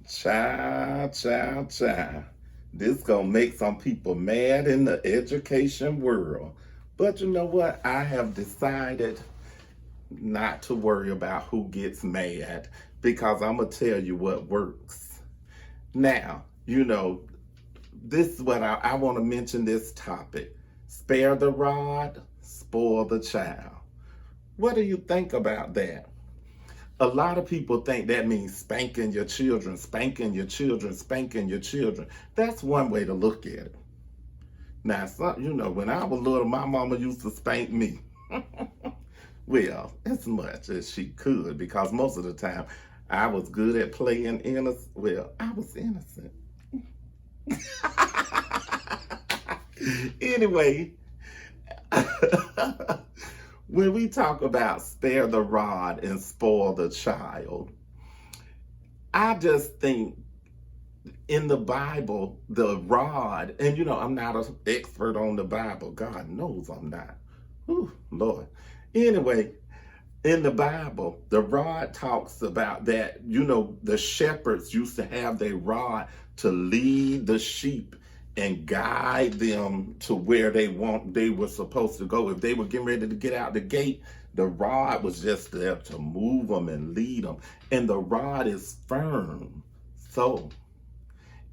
Child, child, child. This gonna make some people mad in the education world. But you know what? I have decided not to worry about who gets mad because I'm gonna tell you what works. Now, this is what I want to mention this topic. Spare the rod, spoil the child. What do you think about that? A lot of people think that means spanking your children, spanking your children, spanking your children. That's one way to look at it. Now, when I was little, my mama used to spank me. Well, as much as she could, because most of the time I was good at playing innocent. Well, I was innocent. Anyway, when we talk about spare the rod and spoil the child, I just think in the Bible, the rod, and I'm not an expert on the Bible. God knows I'm not. Whew, Lord. Anyway, in the Bible, the rod talks about that, the shepherds used to have their rod to lead the sheep and guide them to where they were supposed to go. If they were getting ready to get out the gate, the rod was just there to move them and lead them. And the rod is firm. So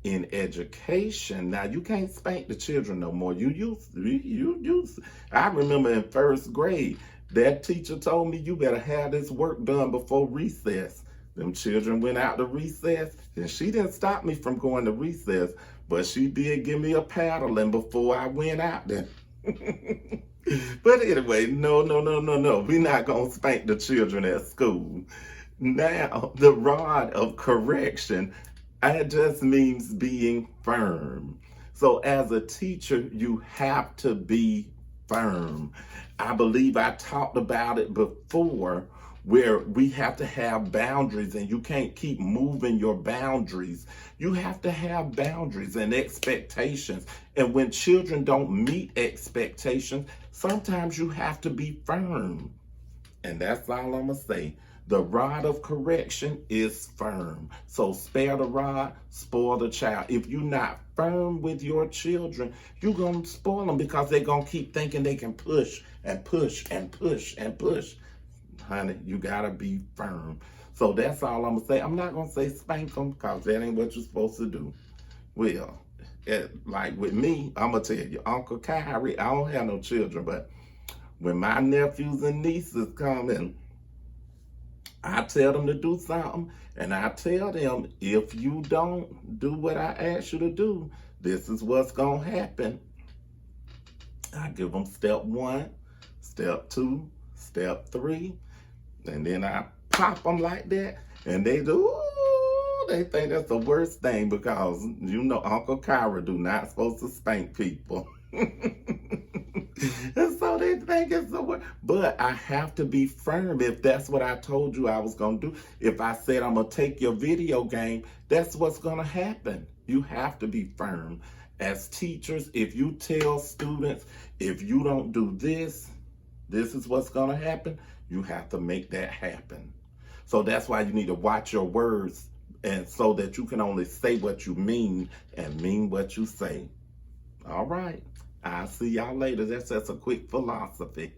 in education, now you can't spank the children no more. You used. I remember in first grade, that teacher told me you better have this work done before recess. Them children went out to recess, and she didn't stop me from going to recess, but she did give me a paddling before I went out there. But anyway, no. We're not going to spank the children at school. Now, the rod of correction, it just means being firm. So as a teacher, you have to be firm. I believe I talked about it before, where we have to have boundaries, and you can't keep moving your boundaries. You have to have boundaries and expectations. And when children don't meet expectations, sometimes you have to be firm. And that's all I'm going to say. The rod of correction is firm. So spare the rod, spoil the child. If you're not firm with your children, you're going to spoil them because they're going to keep thinking they can push and push and push and push. Honey, you got to be firm. So that's all I'm going to say. I'm not going to say spank them because that ain't what you're supposed to do. Well, like with me, I'm going to tell you, Uncle Kyrie, I don't have no children, but when my nephews and nieces come in, I tell them to do something, and I tell them, if you don't do what I ask you to do, this is what's going to happen. I give them step 1, step 2, step 3, and then I pop them like that, and they do, they think that's the worst thing because, Uncle Kyra do not supposed to spank people. And so they think it's the worst. But I have to be firm if that's what I told you I was going to do. If I said I'm going to take your video game, that's what's going to happen. You have to be firm. As teachers, if you tell students, if you don't do this, this is what's going to happen, you have to make that happen. So that's why you need to watch your words, and so that you can only say what you mean and mean what you say. All right. I'll see y'all later. That's just a quick philosophy.